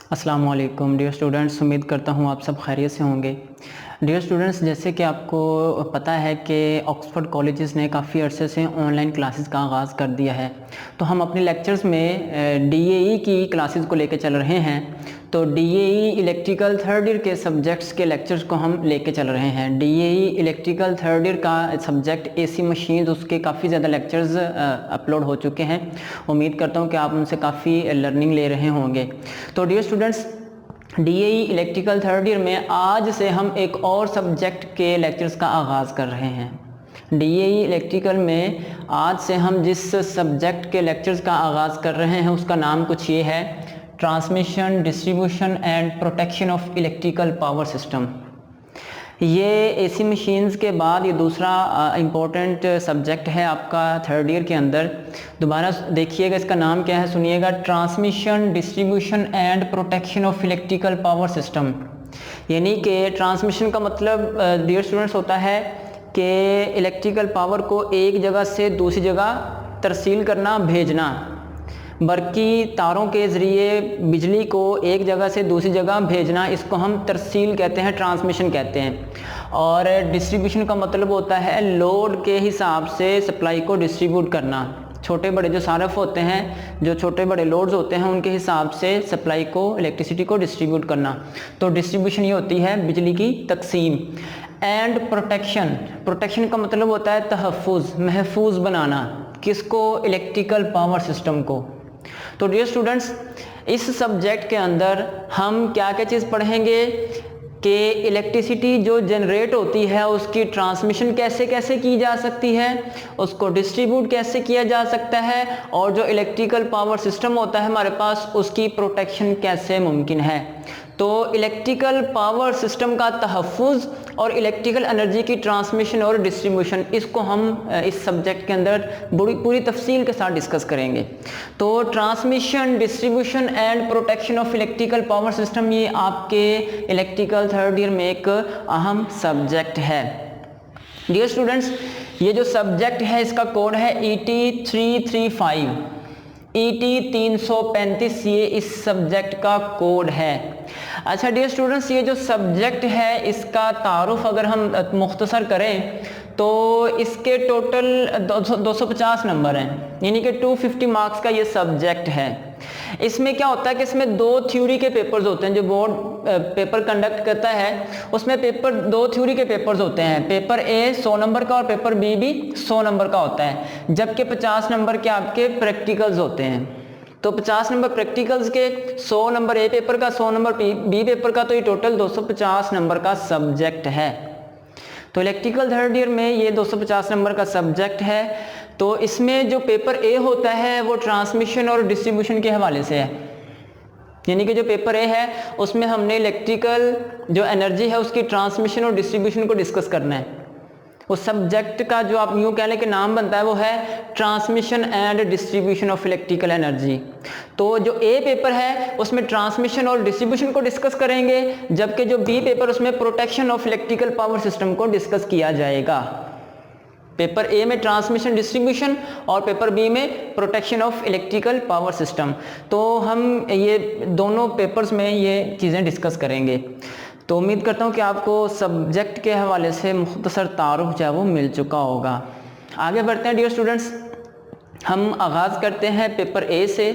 अस्सलाम वालेकुम dear students, उम्मीद करता हूँ आप सब खैरियत से होंगे। डियर स्टूडेंट्स, जैसे कि आपको पता है कि ऑक्सफोर्ड कॉलेजेस ने काफ़ी अरसे से ऑनलाइन क्लासेस का आगाज़ कर दिया है, तो हम अपने लेक्चर्स में डीएई की क्लासेस को लेकर चल रहे हैं। तो डीएई इलेक्ट्रिकल थर्ड ईयर के सब्जेक्ट्स के लेक्चर्स को हम लेके चल रहे हैं। डीएई इलेक्ट्रिकल थर्ड ईयर का सब्जेक्ट एसी मशीन्स, उसके काफ़ी ज़्यादा लेक्चर्स अपलोड हो चुके हैं। उम्मीद करता हूँ कि आप उनसे काफ़ी लर्निंग ले रहे होंगे। तो dear students, DAE electrical third year में आज से हम एक और सब्जेक्ट के लेक्चर्स का आगाज़ कर रहे हैं। डीएई इलेक्ट्रिकल में आज से हम जिस सब्जेक्ट के लेक्चर्स का आगाज़ कर रहे हैं उसका नाम कुछ ये है, transmission, distribution and protection of electrical power system. ये एसी मशीन्स के बाद ये दूसरा इम्पोर्टेंट सब्जेक्ट है आपका थर्ड ईयर के अंदर। दोबारा देखिएगा, इसका नाम क्या है, सुनिएगा, transmission, distribution and protection of electrical power system. यानी कि ट्रांसमिशन का मतलब डियर स्टूडेंट्स होता है कि इलेक्ट्रिकल पावर को एक जगह से दूसरी जगह तरसील करना, भेजना। बरकी तारों के ज़रिए बिजली को एक जगह से दूसरी जगह भेजना, इसको हम तरसील कहते हैं, ट्रांसमिशन कहते हैं। और डिस्ट्रीब्यूशन का मतलब होता है लोड के हिसाब से सप्लाई को डिस्ट्रीब्यूट करना। छोटे बड़े जो सारफ होते हैं, जो छोटे बड़े लोड्स होते हैं, उनके हिसाब से सप्लाई को, इलेक्ट्रिसिटी को डिस्ट्रीब्यूट करना। तो डिस्ट्रीब्यूशन ये होती है बिजली की तकसीम। एंड प्रोटेक्शन, प्रोटेक्शन का मतलब होता है तहफ़्फ़ुज़, महफूज बनाना। किसको? इलेक्ट्रिकल पावर सिस्टम को। तो डियर स्टूडेंट्स, इस सब्जेक्ट के अंदर हम क्या क्या चीज़ पढ़ेंगे कि इलेक्ट्रिसिटी जो जनरेट होती है उसकी ट्रांसमिशन कैसे कैसे की जा सकती है, उसको डिस्ट्रीब्यूट कैसे किया जा सकता है, और जो इलेक्ट्रिकल पावर सिस्टम होता है हमारे पास, उसकी प्रोटेक्शन कैसे मुमकिन है। तो इलेक्ट्रिकल पावर सिस्टम का तहफ़्फ़ुज़ और इलेक्ट्रिकल एनर्जी की ट्रांसमिशन और डिस्ट्रीब्यूशन, इसको हम इस सब्जेक्ट के अंदर पूरी तफसील के साथ डिस्कस करेंगे। तो transmission, distribution and protection of electrical power system, ये आपके इलेक्ट्रिकल थर्ड ईयर में एक अहम सब्जेक्ट है। डियर स्टूडेंट्स, ये जो सब्जेक्ट है इसका कोड है ET 335, ET 335, ये इस सब्जेक्ट का कोड है। अच्छा डियर स्टूडेंट्स, ये जो सब्जेक्ट है इसका तारुफ अगर हम मुख्तसर करें तो इसके टोटल 250 नंबर हैं, यानी कि 250 मार्क्स का ये सब्जेक्ट है। इसमें क्या होता है कि इसमें दो थ्योरी के पेपर्स होते हैं। जो बोर्ड पेपर कंडक्ट करता है उसमें दो थ्योरी के पेपर्स होते हैं। पेपर ए 100 नंबर का और पेपर बी भी 100 नंबर का होता है, जबकि 50 नंबर के आपके प्रैक्टिकल्स होते हैं। तो 50 नंबर प्रैक्टिकल्स के, 100 नंबर ए पेपर का, 100 नंबर बी पेपर का, तो ये टोटल 250 नंबर का सब्जेक्ट है। तो इलेक्ट्रिकल थर्ड ईयर में ये 250 नंबर का सब्जेक्ट है। तो इसमें जो पेपर ए होता है वो ट्रांसमिशन और डिस्ट्रीब्यूशन के हवाले से है। यानी कि जो पेपर ए है उसमें हमने इलेक्ट्रिकल जो एनर्जी है उसकी ट्रांसमिशन और डिस्ट्रीब्यूशन को डिस्कस करना है। उस सब्जेक्ट का जो आप यूँ कह लें कि नाम बनता है वो है transmission and distribution of electrical energy. तो जो ए पेपर है उसमें ट्रांसमिशन और डिस्ट्रीब्यूशन को डिस्कस करेंगे, जबकि जो बी पेपर उसमें protection of electrical power system को डिस्कस किया जाएगा। पेपर ए में ट्रांसमिशन डिस्ट्रीब्यूशन और पेपर बी में protection of electrical power system. तो हम ये दोनों पेपर्स में ये चीज़ें डिस्कस करेंगे। तो उम्मीद करता हूँ कि आपको सब्जेक्ट के हवाले से मुख्तसर तारुफ जो है वो मिल चुका होगा। आगे बढ़ते हैं डियर स्टूडेंट्स, हम आगाज़ करते हैं पेपर ए से,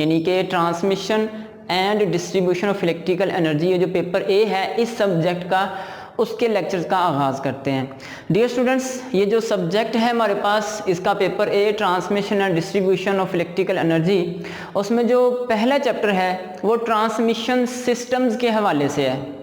यानी कि transmission and distribution of electrical energy. ये जो पेपर ए है इस सब्जेक्ट का, उसके लेक्चर्स का आगाज़ करते हैं। डियर स्टूडेंट्स, ये जो सब्जेक्ट है हमारे पास, इसका paper A transmission and distribution of electrical energy, उसमें जो पहला चैप्टर है वो ट्रांसमिशन सिस्टम्स के हवाले से है।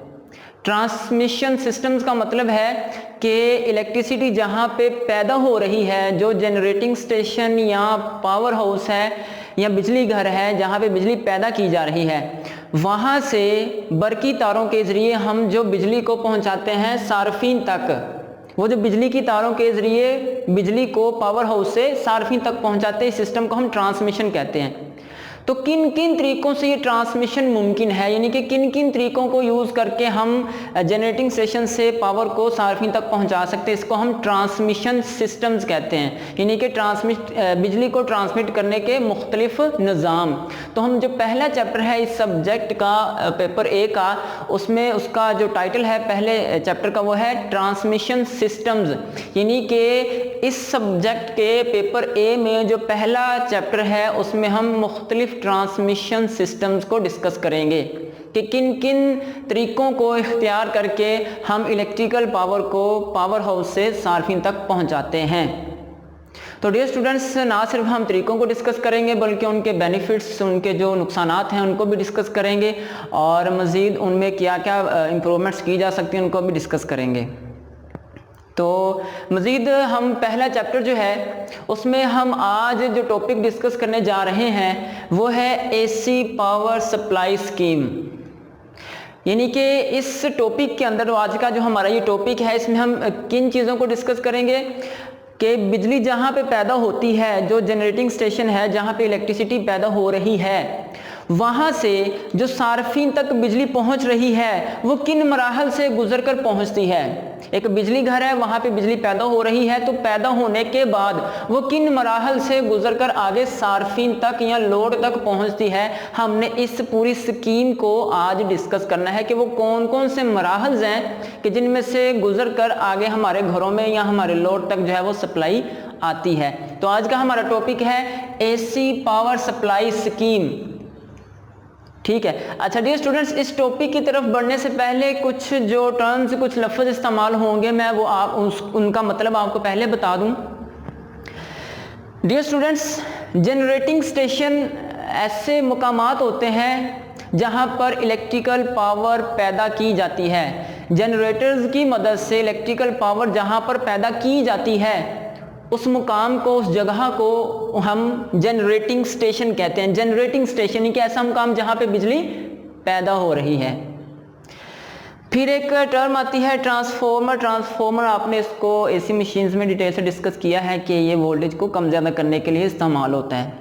ट्रांसमिशन सिस्टम्स का मतलब है कि इलेक्ट्रिसिटी जहाँ पे पैदा हो रही है, जो जनरेटिंग स्टेशन या पावर हाउस है या बिजली घर है जहाँ पे बिजली पैदा की जा रही है, वहाँ से बरकी तारों के ज़रिए हम जो बिजली को पहुँचाते हैं सार्फिन तक। वो जो बिजली की तारों के ज़रिए बिजली को पावर हाउस से सार्फिन तक पहुँचाते हैं, इस सिस्टम को हम ट्रांसमिशन कहते हैं। तो किन किन तरीकों से ये ट्रांसमिशन मुमकिन है, यानी कि किन किन तरीकों को यूज़ करके हम जनरेटिंग स्टेशन से पावर को सार्फिन तक पहुंचा सकते हैं। इसको हम ट्रांसमिशन सिस्टम्स कहते हैं, यानी कि बिजली को ट्रांसमिट करने के मुख्तलिफ निज़ाम। तो हम जो पहला चैप्टर है इस सब्जेक्ट का, पेपर ए का, उसमें उसका जो टाइटल है पहले चैप्टर का वो है ट्रांसमिशन सिस्टम्स, यानी कि इस सब्जेक्ट के पेपर ए में जो पहला चैप्टर है उसमें हम मुख्तलिफ ट्रांसमिशन सिस्टम्स को डिस्कस करेंगे कि किन किन तरीकों को इख्तियार करके हम इलेक्ट्रिकल पावर को पावर हाउस से सार्फिन तक पहुंचाते हैं। तो डियर स्टूडेंट्स, ना सिर्फ हम तरीकों को डिस्कस करेंगे बल्कि उनके बेनिफिट्स, उनके जो नुकसानात हैं उनको भी डिस्कस करेंगे और मज़ीद उनमें क्या क्या इम्प्रूवमेंट्स की जा सकती हैं उनको भी डिस्कस करेंगे। तो मज़ीद हम पहला चैप्टर जो है उसमें हम आज जो टॉपिक डिस्कस करने जा रहे हैं वो है एसी पावर सप्लाई स्कीम, यानी कि इस टॉपिक के अंदर आज का जो हमारा ये टॉपिक है इसमें हम किन चीज़ों को डिस्कस करेंगे कि बिजली जहाँ पे पैदा होती है, जो जनरेटिंग स्टेशन है जहाँ पे इलेक्ट्रिसिटी पैदा हो रही है, वहाँ से जो सार्फिन तक बिजली पहुँच रही है वो किन मराहल से गुजर कर पहुँचती है। एक बिजली घर है, वहाँ पे बिजली पैदा हो रही है, तो पैदा होने के बाद वो किन मराहल से गुजर कर आगे सार्फिन तक या लोड तक पहुँचती है। हमने इस पूरी स्कीम को आज डिस्कस करना है कि वो कौन कौन से मराहल हैं कि जिनमें से गुजर कर आगे हमारे घरों में या हमारे लोड तक जो है वो सप्लाई आती है। तो आज का हमारा टॉपिक है एसी पावर सप्लाई स्कीम, ठीक है। अच्छा डियर स्टूडेंट्स, इस टॉपिक की तरफ बढ़ने से पहले कुछ जो टर्म्स, कुछ लफ्ज़ इस्तेमाल होंगे मैं वो उनका मतलब आपको पहले बता दूं। डियर स्टूडेंट्स, जनरेटिंग स्टेशन ऐसे मुकामात होते हैं जहां पर इलेक्ट्रिकल पावर पैदा की जाती है। जनरेटर्स की मदद से इलेक्ट्रिकल पावर जहां पर पैदा की जाती है उस मुकाम को, उस जगह को हम जनरेटिंग स्टेशन कहते हैं। जनरेटिंग स्टेशन ही कि ऐसा मुकाम जहाँ पे बिजली पैदा हो रही है। फिर एक टर्म आती है ट्रांसफॉर्मर। ट्रांसफॉर्मर आपने इसको एसी मशीन्स में डिटेल से डिस्कस किया है कि ये वोल्टेज को कम ज़्यादा करने के लिए इस्तेमाल होता है।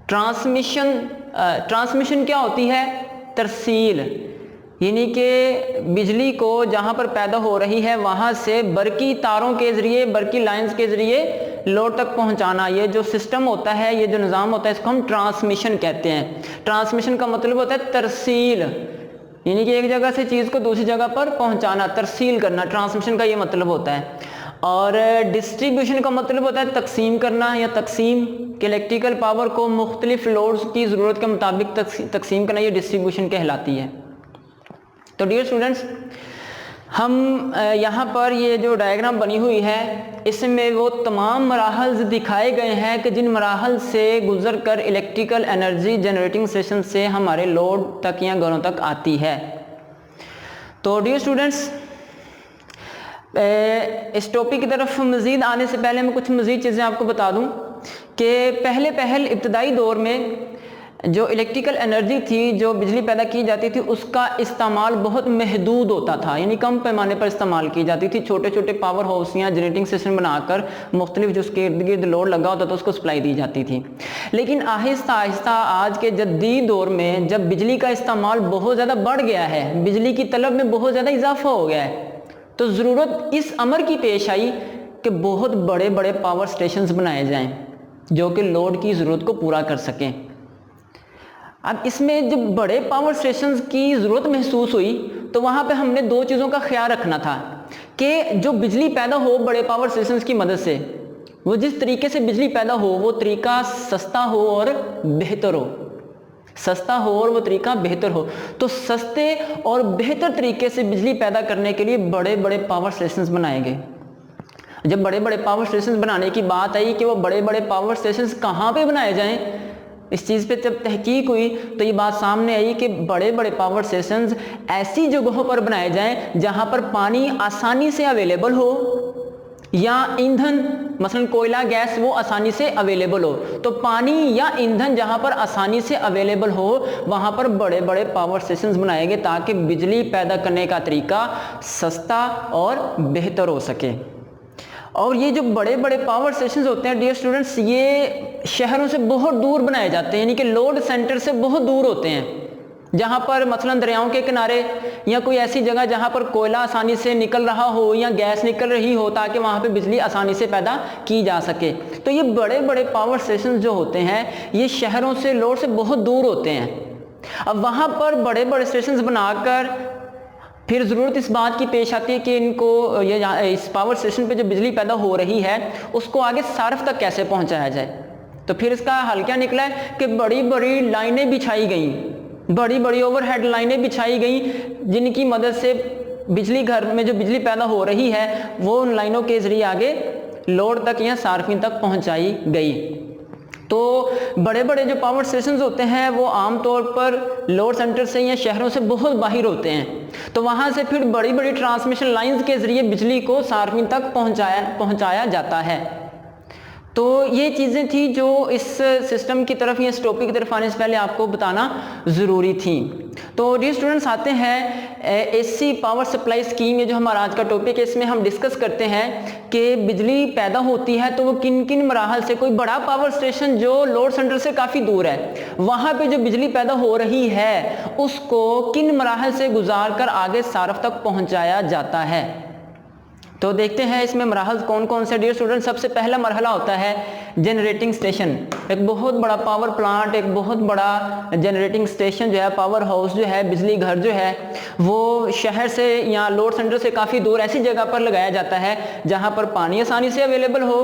ट्रांसमिशन क्या होती है? तरसील, यानी कि बिजली को जहाँ पर पैदा हो रही है वहाँ से बरकी तारों के ज़रिए, बरकी लाइंस के ज़रिए लोड तक पहुँचाना। ये जो सिस्टम होता है, ये जो निज़ाम होता है, इसको हम ट्रांसमिशन कहते हैं। ट्रांसमिशन का मतलब होता है तरसील, यानी कि एक जगह से चीज़ को दूसरी जगह पर पहुँचाना, तरसील करना, ट्रांसमिशन का ये मतलब होता है। और डिस्ट्रीब्यूशन का मतलब होता है तकसीम करना या तकसीम, कि इलेक्ट्रिकल पावर को मुख्तलिफ लोड्स की ज़रूरत के मुताबिक तकसीम करना, ये डिस्ट्रीब्यूशन कहलाती है। तो डियर स्टूडेंट्स, हम यहाँ पर ये जो डायग्राम बनी हुई है इसमें वो तमाम मराहल दिखाए गए हैं कि जिन मराहल से गुजर कर इलेक्ट्रिकल एनर्जी जनरेटिंग स्टेशन से हमारे लोड तक या घरों तक आती है। तो डियर स्टूडेंट्स, इस टॉपिक की तरफ मज़ीद आने से पहले मैं कुछ मज़ीद चीज़ें आपको बता दूँ कि पहले इब्तदाई दौर में जो इलेक्ट्रिकल एनर्जी थी, जो बिजली पैदा की जाती थी, उसका इस्तेमाल बहुत महदूद होता था, यानी कम पैमाने पर इस्तेमाल की जाती थी। छोटे छोटे पावर हाउस या जनरेटिंग स्टेशन बनाकर मुख्तलिफ जो उसके इर्द गिर्द लोड लगा होता था उसको सप्लाई दी जाती थी। लेकिन आहिस्ता आहिस्ता आज के जदीद दौर में जब बिजली का इस्तेमाल बहुत ज़्यादा बढ़ गया है, बिजली की तलब में बहुत ज़्यादा इजाफा हो गया है, तो ज़रूरत इस अमर की पेश आई कि बहुत बड़े बड़े पावर स्टेशंस बनाए जाएँ जो कि लोड की ज़रूरत को पूरा कर सकें। अब इसमें जब बड़े पावर स्टेशंस की ज़रूरत महसूस हुई तो वहाँ पे हमने दो चीज़ों का ख्याल रखना था कि जो बिजली पैदा हो बड़े पावर स्टेशंस की मदद से, वो जिस तरीके से बिजली पैदा हो वो तरीका सस्ता हो और बेहतर हो, सस्ता हो और वो तरीका बेहतर हो। तो सस्ते और बेहतर तरीके से बिजली पैदा करने के लिए बड़े बड़े पावर स्टेशंस बनाए गए। जब बड़े बड़े पावर स्टेशंस बनाने की बात आई कि वो बड़े बड़े पावर स्टेशंस कहाँ पे बनाए जाएं, इस चीज़ पे जब तहकीक हुई तो ये बात सामने आई कि बड़े बड़े पावर स्टेशंस ऐसी जगहों पर बनाए जाएं जहां पर पानी आसानी से अवेलेबल हो या ईंधन, मसलन कोयला, गैस, वो आसानी से अवेलेबल हो। तो पानी या ईंधन जहां पर आसानी से अवेलेबल हो वहां पर बड़े बड़े पावर स्टेशंस बनाए गए ताकि बिजली पैदा करने का तरीका सस्ता और बेहतर हो सके। और ये जो बड़े बड़े पावर स्टेशन होते हैं डियर स्टूडेंट्स, ये शहरों से बहुत दूर बनाए जाते हैं, यानी कि लोड सेंटर से बहुत दूर होते हैं, जहाँ पर मसलन दरियाओं के किनारे या कोई ऐसी जगह जहाँ पर कोयला आसानी से निकल रहा हो या गैस निकल रही हो, ताकि वहाँ पे बिजली आसानी से पैदा की जा सके। तो ये बड़े बड़े पावर स्टेशन जो होते हैं ये शहरों से, लोड से बहुत दूर होते हैं। अब वहाँ पर बड़े बड़े स्टेशन बनाकर फिर ज़रूरत इस बात की पेश आती है कि इनको इस पावर स्टेशन पे जो बिजली पैदा हो रही है उसको आगे सार्फ तक कैसे पहुँचाया जाए। तो फिर इसका हल क्या निकला है कि बड़ी बड़ी लाइनें बिछाई गई, बड़ी बड़ी ओवरहेड लाइनें बिछाई गई, जिनकी मदद से बिजली घर में जो बिजली पैदा हो रही है वो उन लाइनों के जरिए आगे लोड तक या सार्फिन तक पहुंचाई गई। तो बड़े बड़े जो पावर स्टेशन होते हैं वो आमतौर पर लोड सेंटर से या शहरों से बहुत बाहर होते हैं, तो वहाँ से फिर बड़ी बड़ी ट्रांसमिशन लाइंस के जरिए बिजली को सार्फिन तक पहुँचाया जाता है। तो ये चीज़ें थी जो इस सिस्टम की तरफ या इस टॉपिक की तरफ आने से पहले आपको बताना ज़रूरी थी। तो डियर स्टूडेंट्स आते हैं एसी पावर सप्लाई स्कीम, ये जो हमारा आज का टॉपिक है, इसमें हम डिस्कस करते हैं कि बिजली पैदा होती है तो वो किन किन मराहल से, कोई बड़ा पावर स्टेशन जो लोड सेंटर से काफ़ी दूर है वहाँ पे जो बिजली पैदा हो रही है उसको किन मराहल से गुजार कर आगे सार्फ तक पहुँचाया जाता है। तो देखते हैं इसमें मराहल कौन कौन से डियर स्टूडेंट। सबसे पहला मरहला होता है जनरेटिंग स्टेशन। एक बहुत बड़ा पावर प्लांट, एक बहुत बड़ा जनरेटिंग स्टेशन जो है, पावर हाउस जो है, बिजली घर जो है, वो शहर से या लोड सेंटर से काफ़ी दूर ऐसी जगह पर लगाया जाता है जहाँ पर पानी आसानी से अवेलेबल हो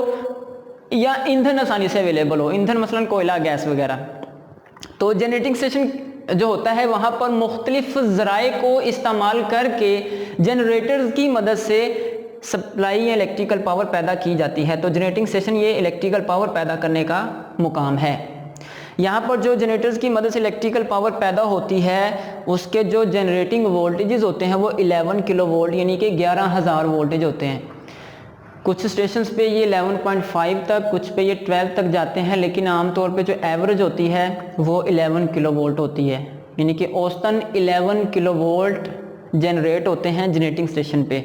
या ईंधन आसानी से अवेलेबल हो, ईंधन मसलन कोयला, गैस वगैरह। तो जनरेटिंग स्टेशन जो होता है वहाँ पर मुख्तलिफ ज़राए को इस्तेमाल करके जनरेटर्स की मदद से सप्लाई या इलेक्ट्रिकल पावर पैदा की जाती है। तो जनरेटिंग स्टेशन ये इलेक्ट्रिकल पावर पैदा करने का मुकाम है। यहाँ पर जो जनरेटर्स की मदद से इलेक्ट्रिकल पावर पैदा होती है उसके जो जनरेटिंग वोल्टेजेस होते हैं वो 11 किलो वोल्ट यानी कि 11,000 वोल्टेज होते हैं। कुछ स्टेशंस पे ये 11.5 तक, कुछ पे ये 12 तक जाते हैं, लेकिन आमतौर पे जो एवरेज होती है वो 11 किलो वोल्ट होती है, यानी कि औसतन 11 किलो वोल्ट जनरेट होते हैं जनरेटिंग स्टेशन पे।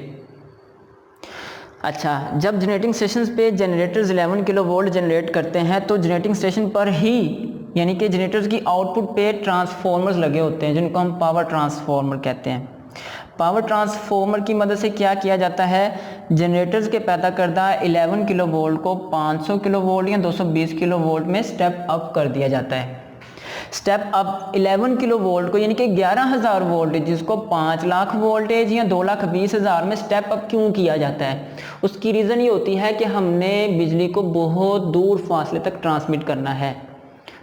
अच्छा, जब जनरेटिंग स्टेशन पे जनरेटर्स 11 किलो वोल्ट जनरेट करते हैं तो जनरेटिंग स्टेशन पर ही यानी कि जनरेटर्स की आउटपुट पे ट्रांसफॉर्मर्स लगे होते हैं जिनको हम पावर ट्रांसफॉर्मर कहते हैं। पावर ट्रांसफॉर्मर की मदद से क्या किया जाता है, जनरेटर्स के पैदा करदा 11 किलो वोल्ट को 500 किलो वोल्ट या 220 किलो वोल्ट में स्टेप अप कर दिया जाता है। स्टेप अप 11 किलो वोल्ट को यानी कि 11,000 वोल्टेज जिसको 5 लाख वोल्टेज या 2,20,000 में स्टेप अप क्यों किया जाता है, उसकी रीज़न ये होती है कि हमने बिजली को बहुत दूर फासले तक ट्रांसमिट करना है।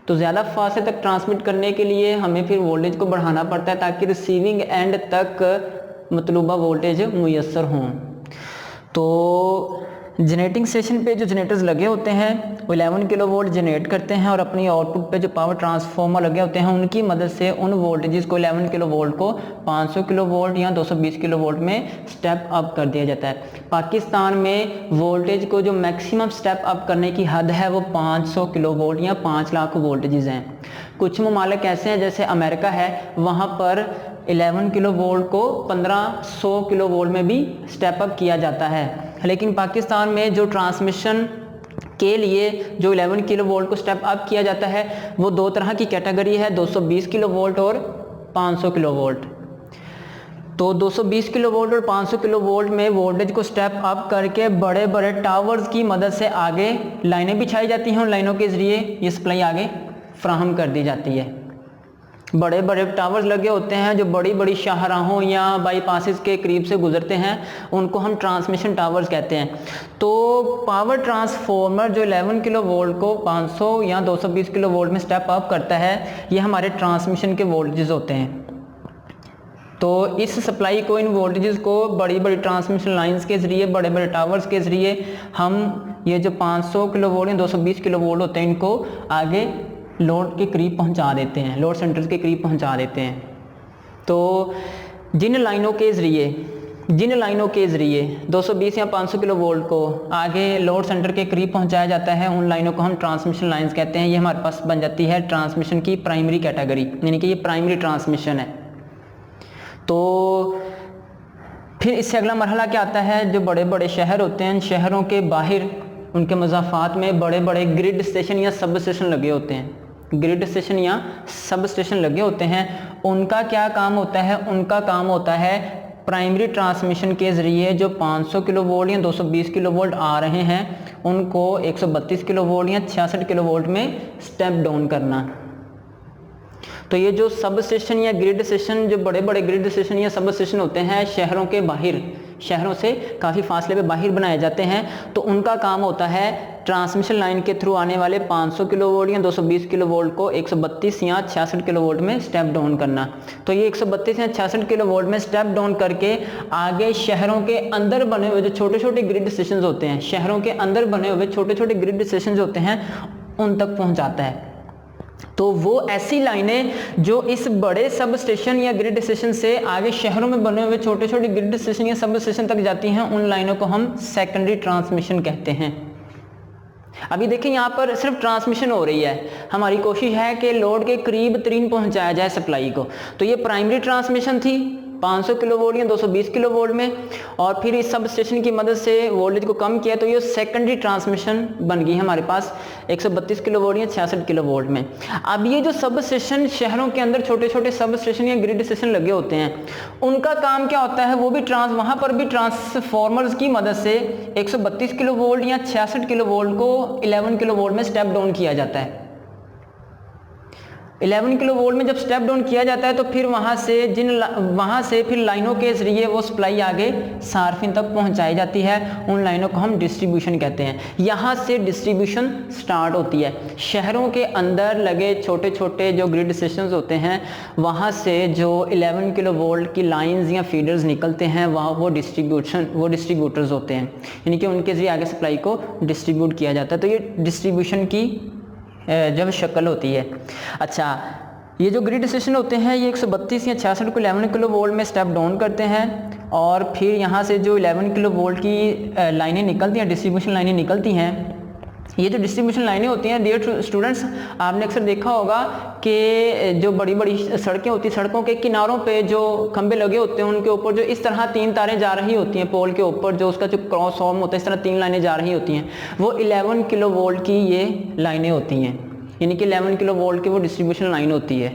तो ज़्यादा फासले तक ट्रांसमिट करने के लिए हमें फिर वोल्टेज को बढ़ाना पड़ता है ताकि रिसीविंग एंड तक मतलूबा वोल्टेज मुयस्सर हों। तो जनरेटिंग स्टेशन पे जो जनरेटर्स लगे होते हैं वो 11 किलो वोल्ट जनरेट करते हैं और अपनी आउटपुट पे जो पावर ट्रांसफार्मर लगे होते हैं उनकी मदद से उन वोल्टेजेस को 11 किलो वोल्ट को 500 किलो वोल्ट या 220 किलो वोल्ट में स्टेप अप कर दिया जाता है। पाकिस्तान में वोल्टेज को जो मैक्सिमम स्टेप अप करने की हद है वो 500 किलो वोल्ट या 5 लाख वोल्टेजेस हैं। कुछ ममालिक ऐसे हैं जैसे अमेरिका है, वहाँ पर 11 किलो वोल्ट को 1500 किलो वोल्ट में भी स्टेप अप किया जाता है। लेकिन पाकिस्तान में जो ट्रांसमिशन के लिए जो 11 किलो वोल्ट को स्टेप अप किया जाता है वो दो तरह की कैटेगरी है, 220 किलो वोल्ट और 500 किलो वोल्ट। तो 220 किलो वोल्ट और 500 किलो वोल्ट में वोल्टेज को स्टेप अप करके बड़े बड़े टावर्स की मदद से आगे लाइनें बिछाई जाती हैं, उन लाइनों के ज़रिए ये सप्लाई आगे फ्राहम कर दी जाती है। बड़े बड़े टावर्स लगे होते हैं जो बड़ी बड़ी शाहराहों या बाईपासेस के करीब से गुजरते हैं, उनको हम ट्रांसमिशन टावर्स कहते हैं। तो पावर ट्रांसफार्मर जो 11 किलो वोल्ट को 500 या 220 किलो वोल्ट में स्टेप अप करता है, ये हमारे ट्रांसमिशन के वोल्टेज होते हैं। तो इस सप्लाई को, इन वोल्टेजेस को बड़ी बड़ी ट्रांसमिशन लाइंस के ज़रिए, बड़े बड़े टावर्स के ज़रिए हम ये जो 500 किलो वोल्ट या 220 किलो वोल्ट होते हैं इनको आगे लोड के करीब पहुंचा देते हैं, लोड सेंटर्स के करीब पहुंचा देते हैं। तो जिन लाइनों के ज़रिए 220 या 500 किलो वोल्ट को आगे लोड सेंटर के करीब पहुंचाया जाता है, उन लाइनों को हम ट्रांसमिशन लाइंस कहते हैं। ये हमारे पास बन जाती है ट्रांसमिशन की प्राइमरी कैटेगरी, यानी कि ये प्राइमरी ट्रांसमिशन है। तो फिर इससे अगला मरहला क्या आता है, जो बड़े बड़े शहर होते हैं, शहरों के बाहर उनके मज़ाफ़ात में बड़े बड़े ग्रिड स्टेशन या सब स्टेशन लगे होते हैं। ग्रिड स्टेशन या सब स्टेशन लगे होते हैं। उनका क्या काम होता है, उनका काम होता है प्राइमरी ट्रांसमिशन के ज़रिए जो 500 किलो वोल्ट या 220 किलो वोल्ट आ रहे हैं उनको 132 किलो वोल्ट या 66 किलो वोल्ट में स्टेप डाउन करना। तो ये जो सब स्टेशन या ग्रिड स्टेशन, जो बड़े बड़े ग्रिड स्टेशन या सब स्टेशन होते हैं शहरों के बाहर, शहरों से काफ़ी फासले पे बाहर बनाए जाते हैं, तो उनका काम होता है ट्रांसमिशन लाइन के थ्रू आने वाले 500 किलो वोल्ट या 220 किलो वोल्ट को 132 या 66 किलो वोल्ट में स्टेप डाउन करना। तो ये 132 या 66 किलो वोल्ट में स्टेप डाउन करके आगे शहरों के अंदर बने हुए जो छोटे छोटे ग्रिड स्टेशन होते हैं, शहरों के अंदर बने हुए छोटे छोटे ग्रिड स्टेशन होते हैं उन तक पहुँचाता है। तो वो ऐसी लाइनें जो इस बड़े सब स्टेशन या ग्रिड स्टेशन से आगे शहरों में बने हुए छोटे छोटे ग्रिड स्टेशन या सब स्टेशन तक जाती हैं, उन लाइनों को हम सेकेंडरी ट्रांसमिशन कहते हैं। अभी देखिए यहाँ पर सिर्फ ट्रांसमिशन हो रही है, हमारी कोशिश है कि लोड के करीब तरीन पहुंचाया जाए सप्लाई को। तो ये प्राइमरी ट्रांसमिशन थी 500 किलो वोल्ट या 220 किलो वोल्ट में, और फिर इस सब स्टेशन की मदद से वोल्टेज को कम किया, तो ये सेकेंडरी ट्रांसमिशन बन गई हमारे पास 132 किलो वोल्ट या 66 किलो वोल्ट में। अब ये जो सब स्टेशन शहरों के अंदर छोटे छोटे सब स्टेशन या ग्रिड स्टेशन लगे होते हैं, उनका काम क्या होता है, वो भी वहाँ पर भी ट्रांसफॉर्मर्स की मदद से 132 किलो वोल्ट या 66 किलो वोल्ट को 11 किलो वोल्ट में स्टेप डाउन किया जाता है। 11 किलो वोल्ट में जब स्टेप डाउन किया जाता है तो फिर वहाँ से फिर लाइनों के जरिए वो सप्लाई आगे सार्फिन तक पहुँचाई जाती है। उन लाइनों को हम डिस्ट्रीब्यूशन कहते हैं। यहाँ से डिस्ट्रीब्यूशन स्टार्ट होती है। शहरों के अंदर लगे छोटे छोटे जो ग्रिड स्टेशन होते हैं, वहाँ से जो 11 किलो वोल्ट की लाइंस या फीडर्स निकलते हैं, वहाँ वो डिस्ट्रीब्यूटर्स होते हैं, यानी कि उनके जरिए आगे सप्लाई को डिस्ट्रीब्यूट किया जाता है। तो ये डिस्ट्रीब्यूशन की जब शक्ल होती है। अच्छा, ये जो ग्रिड स्टेशन होते हैं ये 132 या 66 को 11 किलो वोल्ट में स्टेप डाउन करते हैं, और फिर यहाँ से जो 11 किलो वोल्ट की लाइनें निकलती हैं, डिस्ट्रीब्यूशन लाइनें निकलती हैं, ये जो डिस्ट्रीब्यूशन लाइनें होती हैं डियर स्टूडेंट्स, आपने अक्सर देखा होगा कि जो बड़ी बड़ी सड़कें होती हैं, सड़कों के किनारों पे जो खंबे लगे होते हैं उनके ऊपर जो इस तरह 3 तारें जा रही होती हैं, पोल के ऊपर जो उसका जो क्रॉस होम होता है, इस तरह 3 लाइनें जा रही होती हैं, वो 11 किलो वोल्ट की ये लाइनें होती हैं, यानी कि 11 किलो वोल्ट की वो डिस्ट्रीब्यूशन लाइन होती है।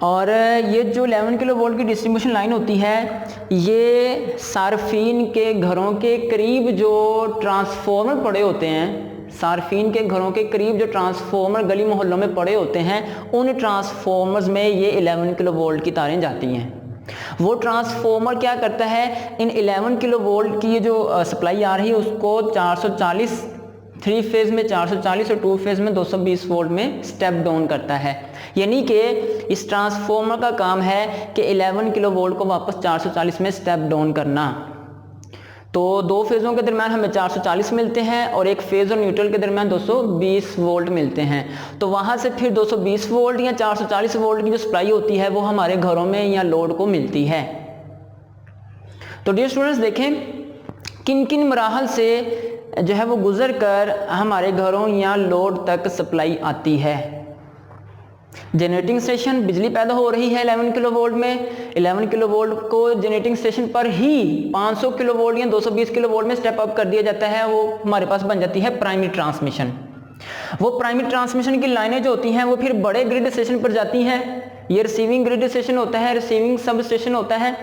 और ये जो 11 किलो वोल्ट की डिस्ट्रीब्यूशन लाइन होती है, ये सार्फिन के घरों के करीब जो ट्रांसफार्मर पड़े होते हैं, सार्फिन के घरों के करीब जो ट्रांसफार्मर गली मोहल्लों में पड़े होते हैं, उन ट्रांसफार्मर्स में ये 11 किलो वोल्ट की तारें जाती हैं। वो ट्रांसफार्मर क्या करता है, इन 11 किलो वोल्ट की ये जो सप्लाई आ रही है उसको 440 3 फेज में 440 और 2 फेज में 220 वोल्ट में स्टेप डाउन करता है। यानी कि इस ट्रांसफार्मर का काम है कि 11 किलो वोल्ट को वापस 440 में स्टेप डाउन करना। तो 2 फेज़ों के दरम्यान हमें 440 मिलते हैं और एक फेज़ और न्यूट्रल के दरम्यान 220 वोल्ट मिलते हैं। तो वहाँ से फिर 220 वोल्ट या 440 वोल्ट की जो सप्लाई होती है वो हमारे घरों में या लोड को मिलती है। तो डियर स्टूडेंट्स, देखें किन किन मराहल से जो है वो गुजर कर हमारे घरों या लोड तक सप्लाई आती है। जनरेटिंग स्टेशन, बिजली पैदा हो रही है 11 किलो वोल्ट में, 11 किलो वोल्ट को जनरेटिंग स्टेशन पर ही 500 किलो वोल्ट या 220 किलो वोल्ट में स्टेप अप कर दिया जाता है। वो हमारे पास बन जाती है प्राइमरी ट्रांसमिशन। वो प्राइमरी ट्रांसमिशन की लाइनें जो होती हैं वो फिर बड़े ग्रिड स्टेशन पर जाती हैं। ये रिसीविंग ग्रिड स्टेशन होता है, रिसीविंग सब स्टेशन होता है।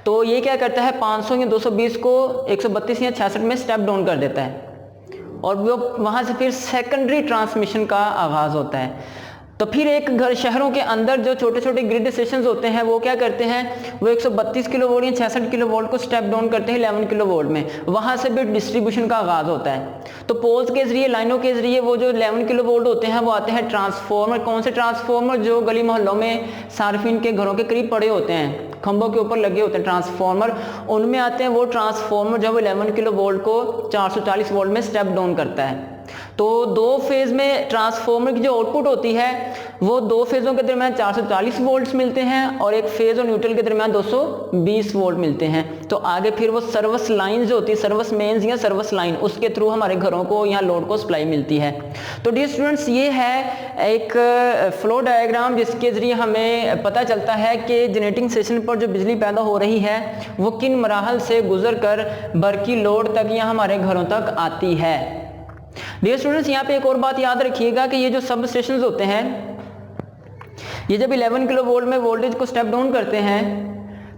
तो ये क्या करता है, 500 या 220 को 132 या 66 में स्टेप डाउन कर देता है और वो वहाँ से फिर सेकेंडरी ट्रांसमिशन का आगाज़ होता है। तो फिर एक घर शहरों के अंदर जो छोटे छोटे ग्रिड स्टेशन होते हैं वो क्या करते हैं, वो 132 किलो वोल्ट या 66 किलो वोल्ट को स्टेप डाउन करते हैं 11 किलो वोल्ट में। वहाँ से भी डिस्ट्रीब्यूशन का आगाज़ होता है। तो पोल्स के जरिए, लाइनों के जरिए वो जो 11 किलो वोल्ट होते हैं वो आते हैं ट्रांसफार्मर। कौन से ट्रांसफार्मर? जो गली मोहल्लों में सार्फिन के घरों के करीब पड़े होते हैं, खंभों के ऊपर लगे होते हैं ट्रांसफार्मर, उनमें आते हैं वो ट्रांसफार्मर जो 11 किलो वोल्ट को 440 वोल्ट में स्टेप डाउन करता है। तो 2 फेज में ट्रांसफार्मर की जो आउटपुट होती है वो 2 फेजों के दरमियान 440 वोल्ट्स मिलते हैं और एक फेज और न्यूट्रल के दरमियान 220 वोल्ट मिलते हैं। तो आगे फिर वो सर्विस लाइन जो होती है, सर्विस मेन्स या सर्विस लाइन, उसके थ्रू हमारे घरों को यहाँ लोड को सप्लाई मिलती है। तो डियर स्टूडेंट्स, ये है एक फ्लो डायग्राम जिसके जरिए हमें पता चलता है कि जनरेटिंग स्टेशन पर जो बिजली पैदा हो रही है वो किन मराहल से गुजर कर बरकी लोड तक या हमारे घरों तक आती है। डियर स्टूडेंट्स, यहाँ पे एक और बात याद रखिएगा कि ये जो सब स्टेशन होते हैं, ये जब 11 किलो वोल्ट में वोल्टेज को स्टेप डाउन करते हैं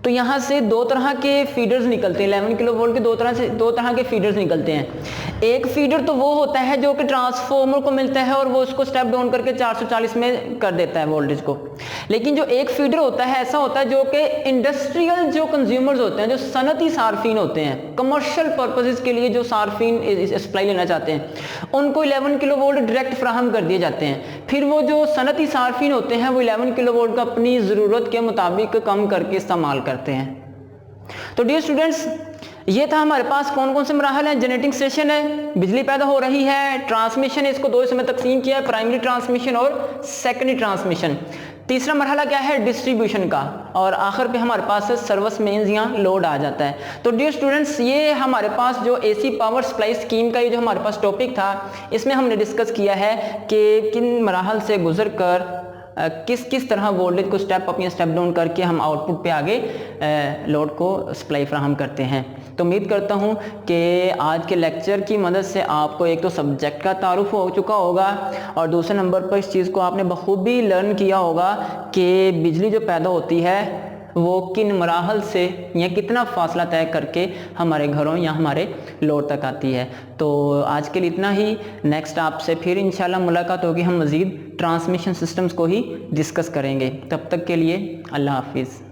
तो यहाँ से 2 तरह के फीडर्स निकलते हैं। 11 किलो वोल्ट के 2 तरह के फीडर्स निकलते हैं। एक फीडर तो वो होता है जो कि ट्रांसफार्मर को मिलता है और वो उसको स्टेप डाउन करके 440 में कर देता है वोल्टेज को। लेकिन जो एक फीडर होता है ऐसा होता है जो कि इंडस्ट्रियल जो कंज्यूमर्स होते हैं, जो सनती सार्फिन होते हैं, कमर्शियल पर्पसेस के लिए जो सार्फिन सप्लाई लेना चाहते हैं, उनको 11 किलो वोल्ट डायरेक्ट फ्राहम कर दिए जाते हैं। फिर वो जो सनती सार्फिन होते हैं वो 11 किलो वोल्ट का अपनी ज़रूरत के मुताबिक कम करके इस्तेमाल करते हैं। तो डियर स्टूडेंट्स, ये था हमारे पास कौन कौन से मराहल हैं। जनरेटिंग स्टेशन है, बिजली पैदा हो रही है, ट्रांसमिशन है, इसको 2 हिस्सों में तकसीम किया है, प्राइमरी ट्रांसमिशन और सेकेंडरी ट्रांसमिशन। तीसरा मरहला क्या है, डिस्ट्रीब्यूशन का, और आखिर पे हमारे पास सर्विस मेन्स या लोड आ जाता है। तो डियर स्टूडेंट्स, ये हमारे पास जो एसी पावर सप्लाई स्कीम का ये जो हमारे पास टॉपिक था, इसमें हमने डिस्कस किया है कि किन मराहल से गुजर कर किस किस तरह वोल्टेज को स्टेप अप या स्टेप डाउन करके हम आउटपुट पे आगे लोड को सप्लाई फ्राहम करते हैं। तो उम्मीद करता हूँ कि आज के लेक्चर की मदद से आपको एक तो सब्जेक्ट का तारुफ हो चुका होगा और दूसरे नंबर पर इस चीज़ को आपने बखूबी लर्न किया होगा कि बिजली जो पैदा होती है वो किन मराहल से या कितना फासला तय करके हमारे घरों या हमारे लोड तक आती है। तो आज के लिए इतना ही। नेक्स्ट आपसे फिर इंशाल्लाह मुलाकात होगी, हम मज़ीद ट्रांसमिशन सिस्टम्स को ही डिस्कस करेंगे। तब तक के लिए अल्लाह हाफिज़।